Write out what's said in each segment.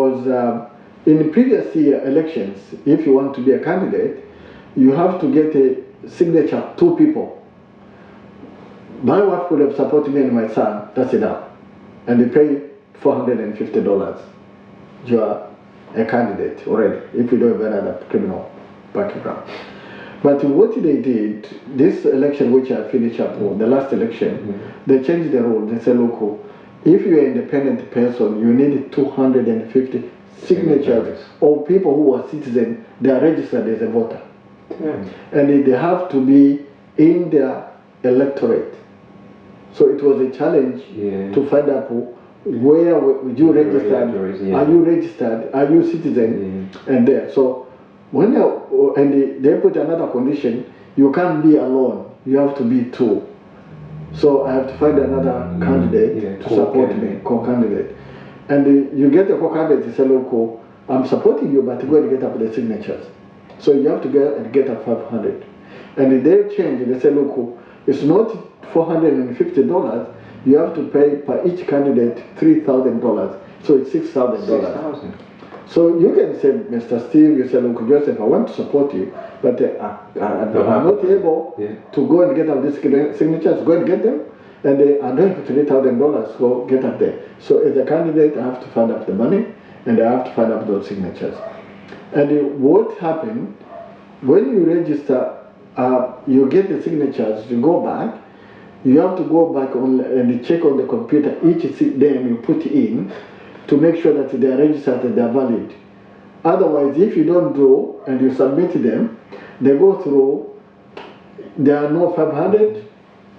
was in the previous year elections, if you want to be a candidate, you have to get a signature of 2 people. My wife could have supported me and my son, that's enough. And they pay $450. You are a candidate already, if you don't have another criminal background. But what they did, this election which I finished up on, the last election, they changed the rule. They said, look, if you're an independent person, you need 250 signatures of people who are citizens, they are registered as a voter. And they have to be in their electorate. So it was a challenge to find out where would you registered, are you registered, are you citizen, and there. So when they put another condition, you can't be alone, you have to be 2. So I have to find another candidate to support me, co-candidate. And you get a co-candidate to say, look, I'm supporting you, but go and get up the signatures. So you have to get up 500. And they change, they say, look, it's not $450, you have to pay per each candidate $3,000. So it's $6,000. So you can say, Mr. Steve, you say, look, Joseph, I want to support you, but I'm not able to go and get up these signatures, go and get them, and I don't have $3,000, go get up there. So as a candidate, I have to find out the money, and I have to find out those signatures. And what happened, when you register, you get the signatures, you go back, you have to go back and check on the computer each name you put in to make sure that they are registered and they are valid. Otherwise, if you don't do and you submit them, they go through, there are no 500,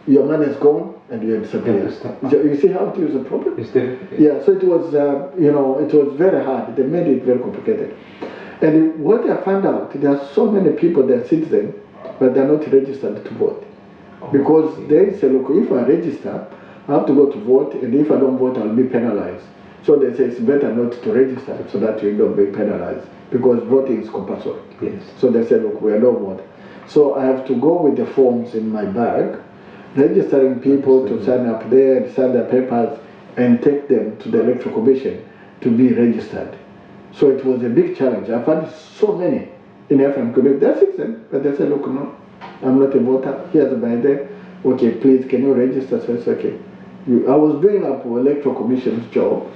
your money is gone and you disappear. You see how it is a problem? Yeah, so it was, it was very hard. They made it very complicated. And what I found out, there are so many people that are citizens, but they're not registered to vote. Because they say, look, if I register, I have to go to vote, and if I don't vote, I'll be penalized. So they say it's better not to register so that you don't be penalized, because voting is compulsory. Yes. So they say, look, we are not voting. So I have to go with the forms in my bag, registering people to sign up there and sign their papers and take them to the electoral commission to be registered. So it was a big challenge. I found so many in the African community. They're citizens, but they say, look, no, I'm not a voter. Here's my name. Okay, please, can you register? So it's okay. I was doing up for electoral commission's job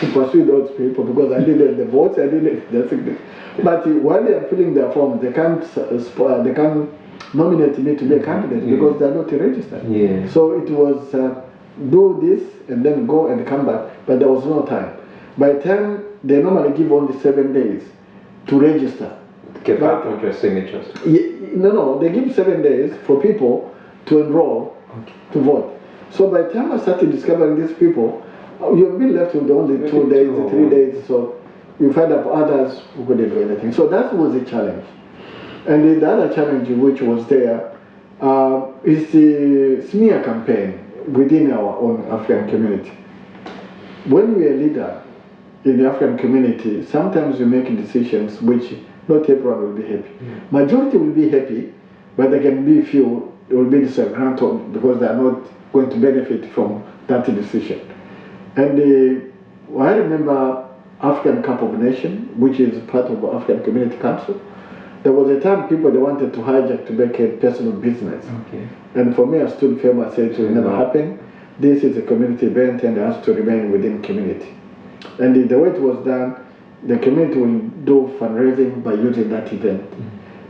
to pursue those people because I needed the votes, I needed the signature. But while they are filling their forms, they can't nominate me to be a candidate because they're not registered. Yeah. So it was do this and then go and come back, but there was no time. By the time, they normally give only 7 days to register. Get 500 signatures. No, they give 7 days for people to enroll to vote. So by the time I started discovering these people, you've been left with only 2 days, 3 days, so you find out others who couldn't do anything. So that was a challenge. And the other challenge which was there is the smear campaign within our own African community. When we are a leader in the African community, sometimes we make decisions which not everyone will be happy. Majority will be happy, but there can be few who will be disgruntled because they are not going to benefit from that decision. And I remember African Cup of Nations, which is part of the African Community Council. There was a time people they wanted to hijack to make a personal business. Okay. And for me, I stood firm. I said it will never happen. This is a community event and it has to remain within community. And the way it was done, the community will do fundraising by using that event.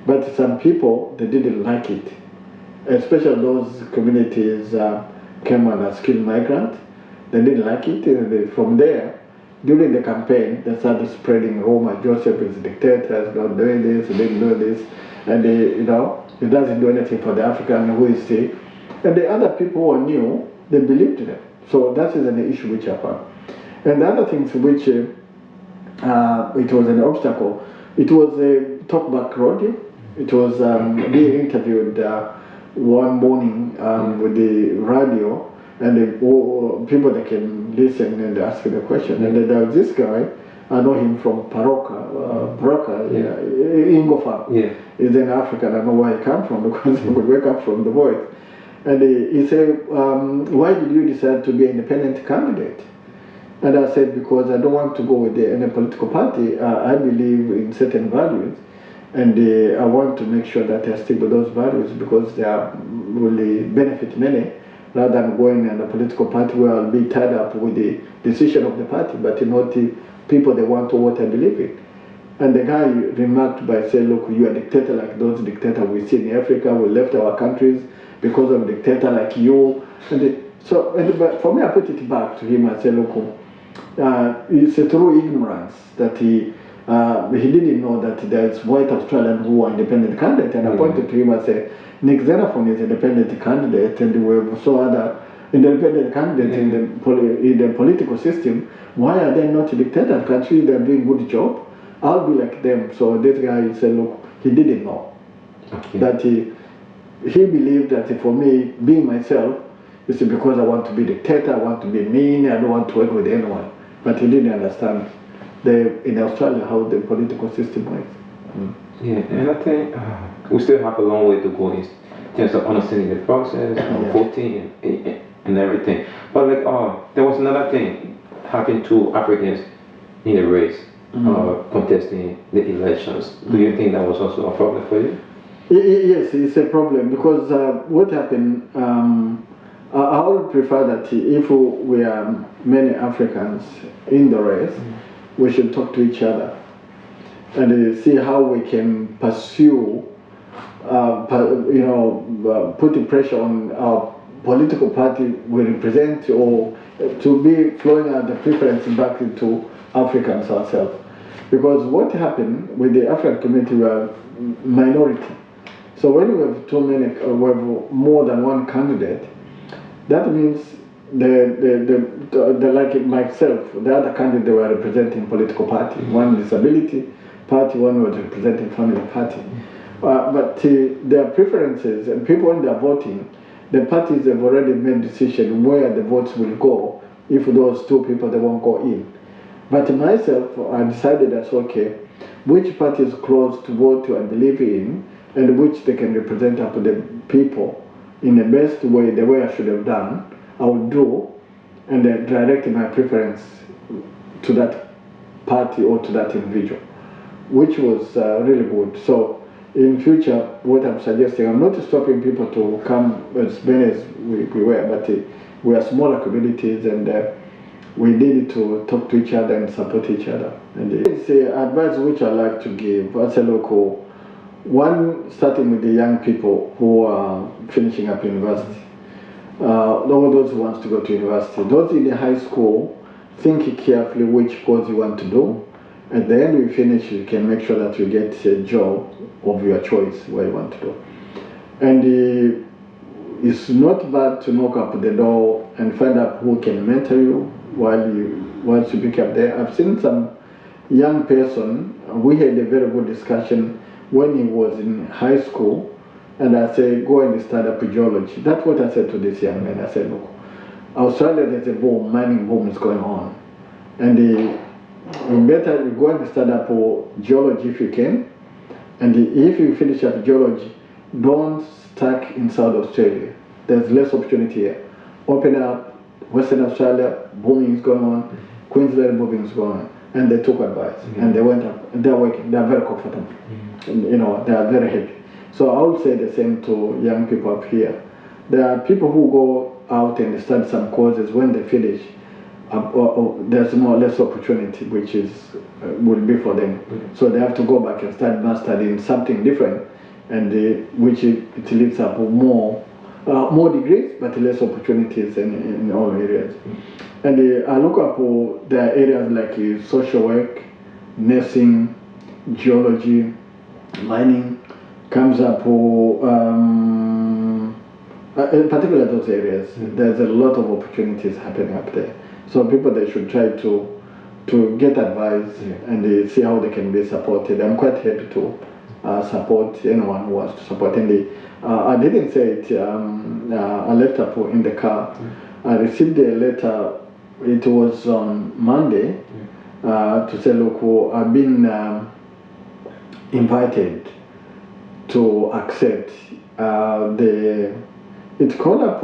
But some people, they didn't like it. Especially those communities came on as skilled migrants. They didn't like it. And from there, during the campaign, they started spreading rumors. Joseph is a dictator, he's not doing this, he didn't do this. And he doesn't do anything for the African, who is he? And the other people who knew, they believed them. So that is an issue which I found. And the other things which it was an obstacle, it was a talkback rodeo. It was being interviewed one morning with the radio, and people that can listen and ask the question. And there was this guy, I know him from Paroka, Ingofa. He's an African. I know where he came from because he would wake up from the voice. And he said, why did you decide to be an independent candidate? And I said, because I don't want to go with any political party, I believe in certain values, and I want to make sure that I stick with those values because they are really benefit many, rather than going in a political party where I'll be tied up with the decision of the party, but not the people they want or what I believe in. And the guy remarked by saying, look, you are a dictator like those dictators we see in Africa. We left our countries because of a dictator like you. But for me, I put it back to him. I said, look, it's through ignorance that he didn't know that there's white Australian who are independent candidate. And I pointed to him and said, Nick Xenophon is an independent candidate, and we saw other independent candidates in the political system. Why are they not dictators? Countries they're doing good job. I'll be like them. So this guy said, look, he didn't know that he believed that for me, being myself, is because I want to be dictator, I want to be mean, I don't want to work with anyone. But he didn't understand in Australia how the political system works. Yeah, and I think we still have a long way to go in terms of understanding the process, voting, and everything. But like, there was another thing, having two Africans in the race. Contesting the elections. Do you think that was also a problem for you? Yes, it's a problem because what happened, I would prefer that if we are many Africans in the race, we should talk to each other and see how we can pursue, putting pressure on our political party we represent, or to be flowing out the preference back into Africans ourselves. Because what happened with the African community, we are minority. So when we have too many, we have more than one candidate, that means like myself, the other candidate, they were representing political party. One disability party, one was representing family party. But their preferences, and people when they're voting, the parties have already made decision where the votes will go if those two people, they won't go in. But myself, I decided that's okay, which party is close to what I believe in, and which they can represent up to the people in the best way, the way I should have done, I would do, and then direct my preference to that party or to that individual, which was really good. So in future, what I'm suggesting, I'm not stopping people to come as many as we were, but we are smaller communities, and we need to talk to each other and support each other. And it's advice which I like to give as a local. One, starting with the young people who are finishing up university. All those who want to go to university. Those in the high school, think carefully which course you want to do. At the end you finish, you can make sure that you get a job of your choice where you want to do. And it's not bad to knock up the door and find out who can mentor you once you pick up there. I've seen some young person, we had a very good discussion when he was in high school, and I said, go and start up geology. That's what I said to this young man. I said, look, Australia, there's a boom, mining boom is going on. And you better go and start up geology if you can. And if you finish up geology, don't stuck in South Australia. There's less opportunity here. Open up, Western Australia, booming is going on, Queensland booming is going on. And they took advice, and they went up, and they're working, they're very comfortable. And, they are very happy. So I would say the same to young people up here. There are people who go out and start some courses. When they finish, there's less opportunity, which will be for them. So they have to go back and start mastering something different, and which it leads up more degrees, but less opportunities in all areas. And I look up the areas like social work, nursing, geology, mining, comes up, in particular those areas, there's a lot of opportunities happening up there. So people, they should try to get advice and see how they can be supported. I'm quite happy to support anyone who wants to support. And I didn't say it, I left up in the car. I received a letter, it was on Monday, to say, look, I've been invited to accept it's called up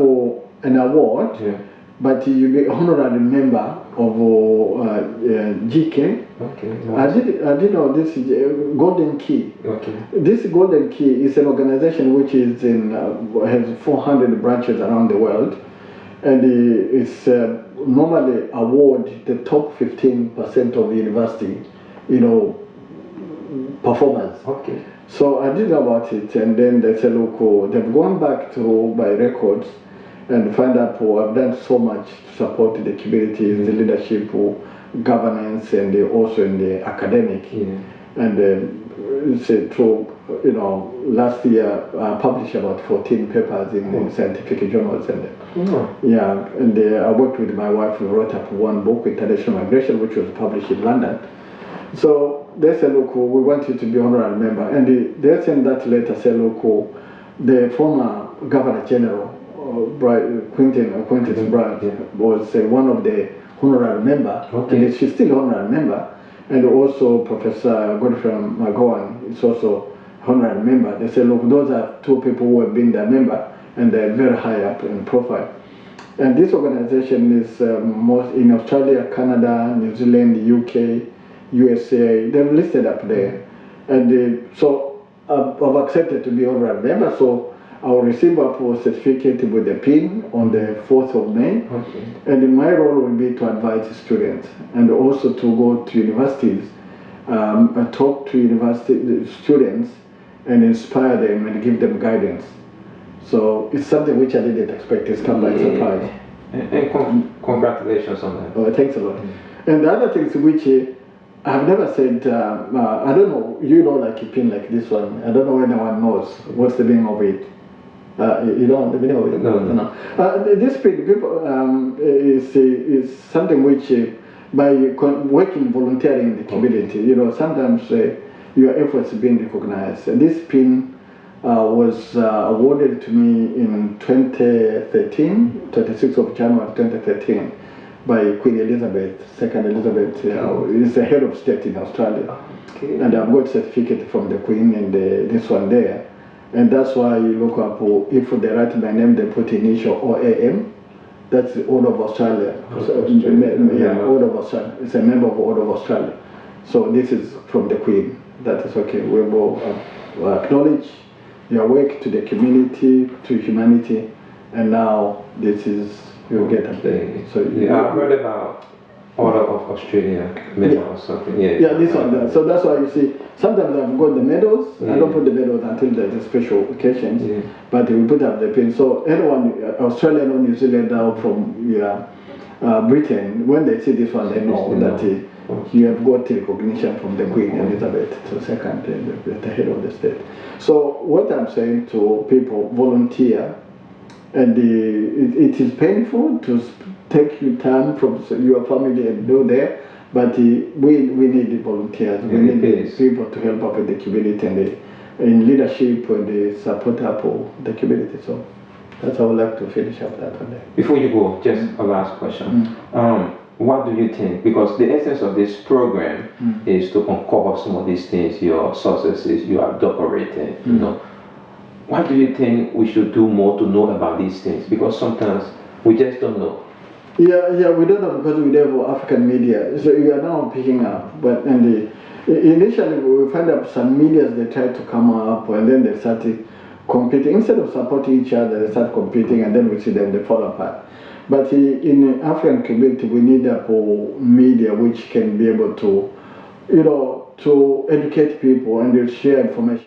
an award, but you'll be honorary member GK. Okay. I did know this Golden Key. Okay. This Golden Key is an organization which is has 400 branches around the world, and it's normally award the top 15% of university, performance. Okay. So I did know about it, and then they said, look, they've gone back to my records and find out, I've done so much to support the community, the leadership, governance, and also in the academic. And so, last year I published about 14 papers in scientific journals. And I worked with my wife. We wrote up one book, International Migration, which was published in London. So they said, look, we want you to be honorary member. And they sent that letter, said, look, the former Governor General, Quentin Bragg, was one of the honorary member, and she's still honorary member. And also Professor Godfrey McGowan is also honorary member. They say, look, those are two people who have been their member, and they're very high up in profile. And this organization is most in Australia, Canada, New Zealand, UK, USA. They're listed up there. And so I've accepted to be honorary member. So I'll receive a certificate with the PIN on the 4th of May. And my role will be to advise students and also to go to universities, talk to university students and inspire them and give them guidance. So it's something which I didn't expect. It's come by surprise. And congratulations on that. Oh, thanks a lot. And the other things which I've never said, I don't know, like a pin like this one. I don't know if anyone knows what's the meaning of it. You don't know it? No. This pin is something which, by working volunteering in the community, sometimes your efforts are being recognized. And this pin was awarded to me in 2013, 26th of January 2013, by Queen Elizabeth, Second Elizabeth, is the head of state in Australia. And I've got certificate from the Queen and this one there. And that's why you look up, if they write my name, they put initial OAM. That's the Order of Australia. Order of Australia. It's a member of Order of Australia. So this is from the Queen. That is okay. We will acknowledge your work to the community, to humanity, and now this is, you'll get up there. So I've heard about Order of Australia medal or something. This one. So that's why you see, sometimes I've got the medals. I don't put the medals until there's a special occasions, but we put up the pin. So anyone, Australian or New Zealander from Britain, when they see this one, they know that you have got recognition from the Queen Elizabeth II, the head of the state. So what I'm saying to people, volunteer, and it is painful to take your time from your family and go there, but we need volunteers. We need people to help up with the community and in leadership and the support up of the community. So that's how I would like to finish up that one there. Before you go, just a last question. What do you think? Because the essence of this program is to uncover some of these things, your successes, you are decorating, What do you think we should do more to know about these things? Because sometimes we just don't know. Yeah, we don't know because we don't have African media. So we are now picking up. But initially we find out some medias, they try to come up and then they started competing. Instead of supporting each other, they start competing and then we see them, they fall apart. But in the African community, we need a media which can be able to, to educate people and share information.